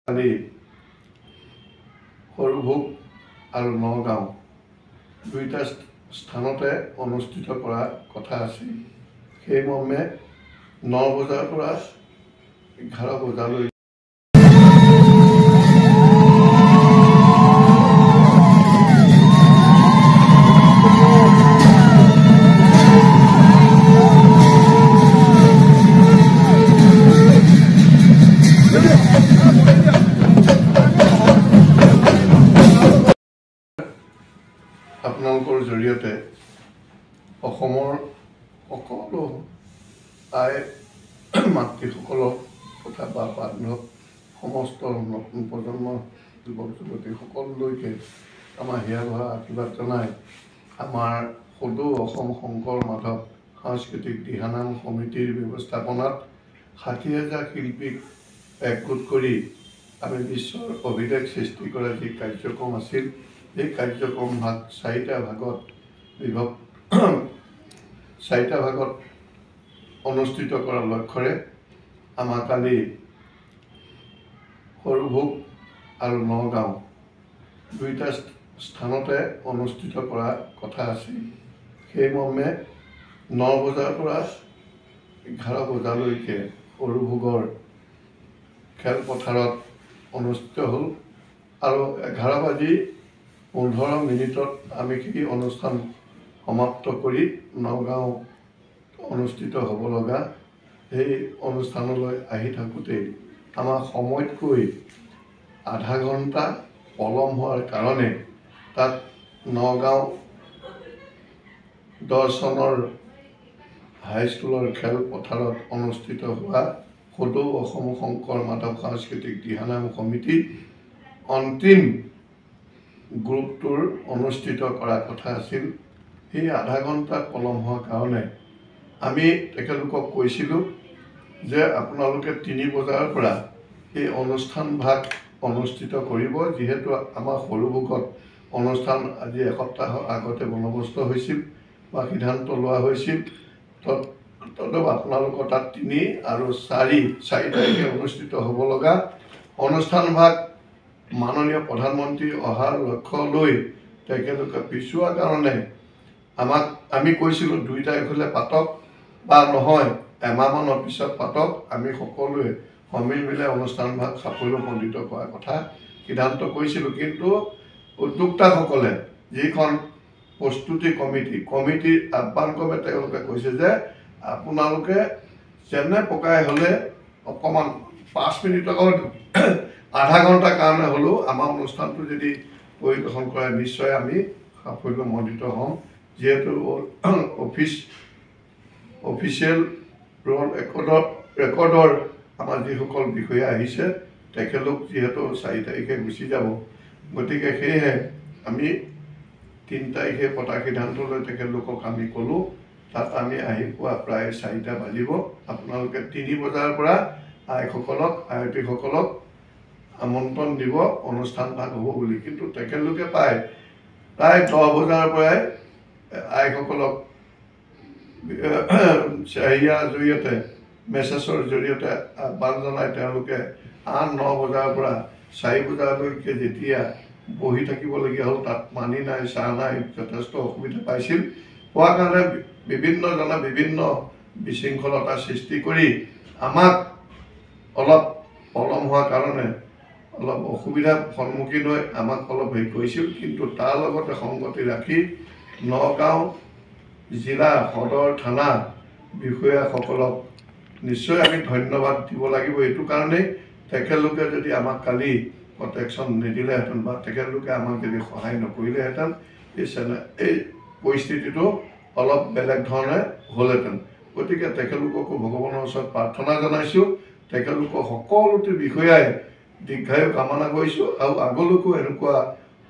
কালি সৰুভোগ আৰু নগাঁও দুইটা স্থানতে অনুষ্ঠিত কৰা কথা আছিল। সেই মৰ্মে 9 বজাৰ পৰা 11 বজালৈ আপোনালোকৰ জৰিয়তে অসমৰ সকলো আই মাতৃসকলক তথা বান্ধৱ সমস্ত নতুন প্ৰজন্মৰ যুৱক যুৱতী সকলোলৈকে আমাৰ হিয়া ভৰা আশীৰ্বাদ জনাই আমাৰ সদৌ অসম শংকৰ মাধৱ সাংস্কৃতিক দিহানাম সমিতিৰ ব্যৱস্থাপনাত 60,000 শিল্পীক একগোট কৰি আমি বিশ্বৰ অভিলেখ সৃষ্টি কৰা যি কাৰ্যক্ৰম আছিল, এই কাৰ্যক্ৰম চাৰিটা ভাগত অনুষ্ঠিত কৰাৰ লক্ষ্যৰে আমাৰ কালি সৰুভোগ আৰু নগাঁও দুইটা স্থানতে অনুষ্ঠিত কৰা কথা আছিল। সেই মৰ্মে 9 বজাৰ পৰা 11 বজালৈকে সৰুভোগৰ খেলপথাৰত অনুষ্ঠিত হ'ল আৰু 11:15 আমি সেই অনুষ্ঠান সমাপ্ত কৰি নগাঁও অনুষ্ঠিত হ'ব লগা সেই অনুষ্ঠানলৈ আহি থাকোঁতে আমাৰ সময়তকৈ আধা ঘণ্টা পলম হোৱাৰ কাৰণে তাত নগাঁও 10 চনৰ হাইস্কুলৰ খেলপথাৰত অনুষ্ঠিত হোৱা সদৌ অসম শংকৰ মাধৱ সাংস্কৃতিক দিহানাম সমিতি অন্তিম গ্ৰুপটোৰ অনুষ্ঠিত কৰা কথা আছিল। সেই আধা ঘণ্টা পলম হোৱাৰ কাৰণে আমি তেখেতলোকক কৈছিলোঁ যে আপোনালোকে 3 বজাৰ পৰা এই অনুষ্ঠান ভাগ অনুষ্ঠিত কৰিব, যিহেতু আমাৰ সৰুভোগত অনুষ্ঠান আজি এসপ্তাহৰ আগতে বন্দবস্ত হৈছিল বা সিদ্ধান্ত লোৱা হৈছিল। তদব আপোনালোকৰ তাত 3 আৰু 4 তাৰিখে অনুষ্ঠিত হ'ব লগা অনুষ্ঠান ভাগ মাননীয় প্ৰধানমন্ত্ৰী অহাৰ লক্ষ্য লৈ তেখেতলোকে পিছুৱাৰ কাৰণে আমি কৈছিলোঁ 2 তাৰিখলৈ পাতক বা নহয় এমাহমানৰ পিছত পাতক, আমি সকলোৱে সমিল মিলাই অনুষ্ঠান ভাগ সাফল্যমণ্ডিত কৰাৰ কথা সিদ্ধান্ত কৰিছিলোঁ। কিন্তু উদ্যোক্তাসকলে যিখন প্ৰস্তুতি কমিটিৰ আহ্বান ক্ৰমে তেওঁলোকে কৈছে যে আপোনালোকে যেনে প্ৰকাৰে হ'লে অকণমান 5 মিনিটৰ আধা ঘণ্টাৰ কাৰণে হ'লেও আমাৰ অনুষ্ঠানটো যদি পৰিৱেশন কৰে নিশ্চয় আমি সাফল্যমণ্ডিত হ'ম, যিহেতু অফিচিয়েল ৰেকৰ্ডৰ আমাৰ যিসকল বিষয়া আহিছে তেখেতলোক যিহেতু 4 তাৰিখে গুচি যাব, গতিকে সেয়েহে আমি 3 তাৰিখে পতা সিদ্ধান্ত লৈ তেখেতলোকক আমি ক'লোঁ তাত আমি আহি পোৱা প্ৰায় 4টা বাজিব। আপোনালোকে 3 বজাৰ পৰা আয়তীসকলক আমন্ত্ৰণ দিব অনুষ্ঠান ভাগ হ'ব বুলি। কিন্তু তেখেতলোকে প্ৰায় 10 বজাৰ পৰাই আইসকলক জৰিয়তে মেছেজৰ জৰিয়তে আহ্বান জনাই তেওঁলোকে 8-9 বজাৰ পৰা 4 বজালৈকে যেতিয়া বহি থাকিবলগীয়া হ'ল, তাত পানী নাই, চাহ নাই, যথেষ্ট অসুবিধা পাইছিল। হোৱাৰ কাৰণে বিভিন্নজনে বিভিন্ন বিশৃংখলতাৰ সৃষ্টি কৰি আমাক অলপ পলম হোৱাৰ কাৰণে অলপ অসুবিধাৰ সন্মুখীন হৈ আমাক অলপ হেৰি কৰিছিল। কিন্তু তাৰ লগতে সংগতি ৰাখি নগাঁও জিলা সদৰ থানা বিষয়াসকলক নিশ্চয় আমি ধন্যবাদ দিব লাগিব। এইটো কাৰণেই তেখেতলোকে যদি আমাক কালি প্ৰটেকশ্যন নিদিলেহেঁতেন বা তেখেতলোকে আমাক যদি সহায় নকৰিলেহেঁতেন এই পৰিস্থিতিটো অলপ বেলেগ ধৰণে হ'লহেঁতেন। গতিকে তেখেতলোককো ভগৱানৰ ওচৰত প্ৰাৰ্থনা জনাইছোঁ, তেখেতলোকৰ সকলোটি বিষয়াই দীৰ্ঘায়ু কামনা কৰিছোঁ আৰু আগলৈকো এনেকুৱা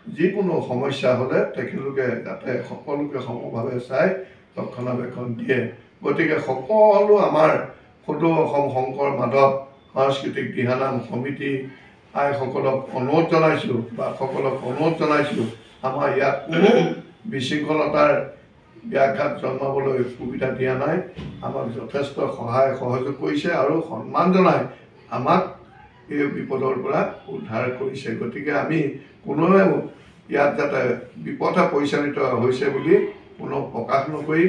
যিকোনো সমস্যা হ'লে তেখেতলোকে যাতে সকলোকে সমভাৱে চাই ৰক্ষণাবেক্ষণ দিয়ে। গতিকে সকলো আমাৰ সদৌ অসম শংকৰ মাধৱ সাংস্কৃতিক দিহানাম সমিতি আইসকলক অনুৰোধ জনাইছোঁ আমাৰ ইয়াত কোনো বিশৃংখলতাৰ ব্যাঘাত জন্মাবলৈ সুবিধা দিয়া নাই। আমাক যথেষ্ট সহায় সহযোগ কৰিছে আৰু সন্মান জনাই আমাক এই বিপদৰ পৰা উদ্ধাৰ কৰিছে। গতিকে আমি কোনোৱে ইয়াত যাতে বিপথে পৰিচালিত হৈছে বুলি কোনো প্ৰকাশ নকৰি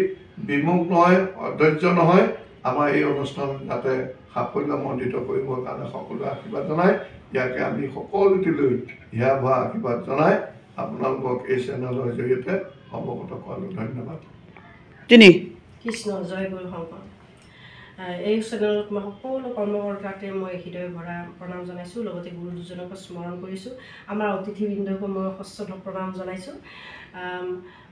বিমুখ নহয়, অধৈৰ্য নহয়, আমাৰ এই অনুষ্ঠান যাতে সাফল্যমণ্ডিত কৰিবৰ কাৰণে সকলোৱে আশীৰ্বাদ জনায়। ইয়াকে আমি সকলোটিলৈ হিয়া ভৰা আশীৰ্বাদ জনাই আপোনালোকক এই চেনেলৰ জৰিয়তে অৱগত কৰালোঁ। ধন্যবাদ। কৃষ্ণ জয় গুৰু শংকৰ। এই চেনেলত মই সকলো কৰ্মকৰ্তাকে মই হৃদয় ভৰা প্ৰণাম জনাইছোঁ, লগতে গুৰু দুজনকো স্মৰণ কৰিছোঁ। আমাৰ অতিথিবৃন্দকো মই সশ্ৰদ্ধ প্ৰণাম জনাইছোঁ।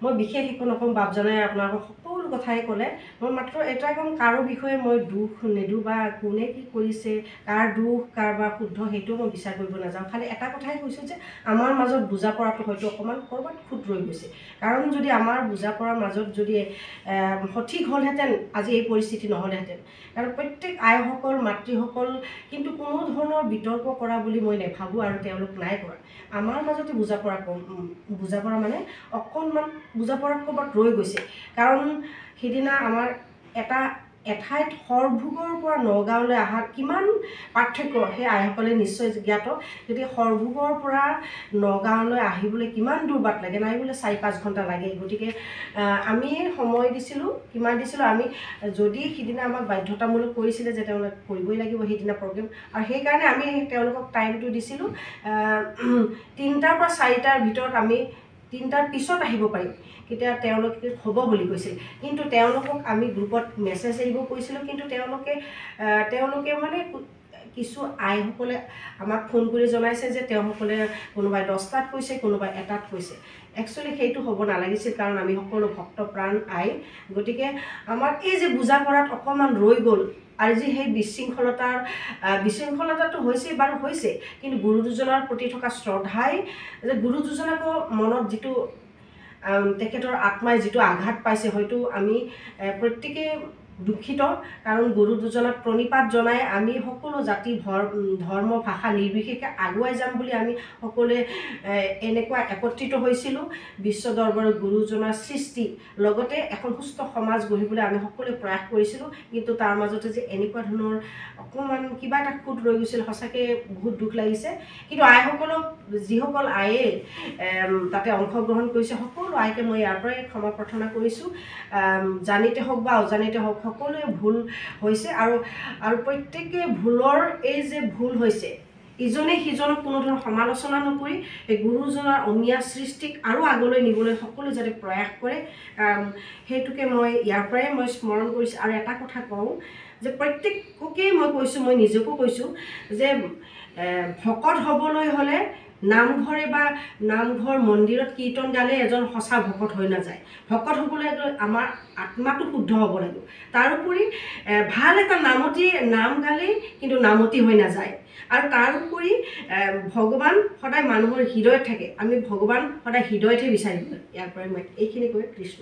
মই বিশেষ একো নকওঁ, বাপজনাই আপোনালোকক সকলো কথাই ক'লে। মই মাত্ৰ এটাই ক'ম, কাৰো বিষয়ে মই দুখ নিদিওঁ বা কোনে কি কৰিছে, কাৰ দুখ কাৰোবাৰ শুদ্ধ সেইটোও মই বিচাৰ কৰিব নাযাওঁ। খালি এটা কথাই কৈছোঁ যে আমাৰ মাজত বুজা পৰাটো হয়তো অকণমান ক'ৰবাত খুঁত ৰৈ গৈছে। কাৰণ যদি আমাৰ বুজা পৰাৰ মাজত যদি সঠিক হ'লহেঁতেন আজি এই পৰিস্থিতি নহ'লেহেঁতেন। কাৰণ প্ৰত্যেক আইসকল মাতৃসকল কিন্তু কোনো ধৰণৰ বিতৰ্ক কৰা বুলি মই নাভাবোঁ আৰু তেওঁলোক নাই কৰা। আমাৰ মাজতে বুজা পৰা মানে অকণমান বুজা পৰাত ক'ৰবাত ৰৈ গৈছে। কাৰণ সিদিনা আমাৰ এঠাইত সৰভোগৰ পৰা নগাঁৱলৈ অহাত কিমান পাৰ্থক্য সেই আইসকলে নিশ্চয় জ্ঞাত। গতিকে সৰভোগৰ পৰা নগাঁৱলৈ আহিবলৈ কিমান দূৰ বাট লাগে, নাই বোলে 4-5 ঘণ্টা লাগে। গতিকে আমি সময় দিছিলোঁ, কিমান দিছিলোঁ, আমি যদি সিদিনা আমাক বাধ্যতামূলক কৰিছিলে যে তেওঁলোকে কৰিবই লাগিব সেইদিনা প্ৰগ্ৰেম, আৰু সেইকাৰণে আমি তেওঁলোকক টাইমটো দিছিলোঁ 3টাৰ পৰা 4টাৰ ভিতৰত আমি 3টাৰ পিছত আহিব পাৰিম। কেতিয়া তেওঁলোকে হ'ব বুলি কৈছিল, কিন্তু তেওঁলোকক আমি গ্ৰুপত মেছেজ এৰিব কৈছিলোঁ, কিন্তু তেওঁলোকে মানে কিছু আইসকলে আমাক ফোন কৰি জনাইছে যে তেওঁসকলে কোনোবাই 10টাত কৈছে, কোনোবাই 1টাত কৈছে। একচুৱেলি সেইটো হ'ব নালাগিছিল, কাৰণ আমি সকলো ভক্ত প্ৰাণ আই। গতিকে আমাৰ এই যে বুজা পৰাত অকণমান ৰৈ গ'ল, আৰু যি সেই বিশৃংখলতাটো হৈছেই বাৰু হৈছে, কিন্তু গুৰু দুজনৰ প্ৰতি থকা শ্ৰদ্ধাই যে গুৰু দুজনকো মনত যিটো তেখেতৰ আত্মাই যিটো আঘাত পাইছে, হয়তো আমি প্ৰত্যেকেই দুখিত। কাৰণ গুৰু দুজনক প্ৰণিপাত জনাই আমি সকলো জাতি ধৰ্ম ভাষা নিৰ্বিশেষে আগুৱাই যাম বুলি আমি সকলোৱে এনেকুৱা একত্ৰিত হৈছিলোঁ। বিশ্ব দৰবাৰত গুৰুজনাৰ সৃষ্টি লগতে এখন সুস্থ সমাজ গঢ়িবলৈ আমি সকলোৱে প্ৰয়াস কৰিছিলোঁ, কিন্তু তাৰ মাজতে যে এনেকুৱা ধৰণৰ অকণমান কিবা এটা খুঁত ৰৈ গৈছিল, সঁচাকৈ বহুত দুখ লাগিছে। কিন্তু আইসকলক, যিসকল আয়ে তাতে অংশগ্ৰহণ কৰিছে, সকলো আইকে মই ইয়াৰ পৰাই ক্ষমা প্ৰাৰ্থনা কৰিছোঁ। জানিতে হওক বা অজানিতে হওক সকলোৱে ভুল হৈছে, আৰু প্ৰত্যেকে ভুলৰ এই যে ভুল হৈছে, ইজনে সিজনক কোনো ধৰণৰ সমালোচনা নকৰি এই গুৰুজনাৰ অমীয়া সৃষ্টিক আৰু আগলৈ নিবলৈ সকলো যাতে প্ৰয়াস কৰে, সেইটোকে মই ইয়াৰ পৰাই মই স্মৰণ কৰিছোঁ। আৰু এটা কথা কওঁ যে প্ৰত্যেককেই মই কৈছোঁ, মই নিজকো কৈছোঁ যে ভকত হ'বলৈ হ'লে নামঘৰে বা নামঘৰ মন্দিৰত কীৰ্তন গালে এজন সঁচা ভকত হৈ নাযায়। ভকত হ'বলৈ আমাৰ আত্মাটো শুদ্ধ হ'ব লাগিব। তাৰোপৰি ভাল এটা নাম গালেই কিন্তু নামতি হৈ নাযায়। আৰু তাৰোপৰি ভগৱান সদায় মানুহৰ হৃদয়ত থাকে, আমি ভগৱান সদায় হৃদয়তহে বিচাৰিব লাগে। ইয়াৰ পৰাই মই এইখিনি কৈ কৃষ্ণ।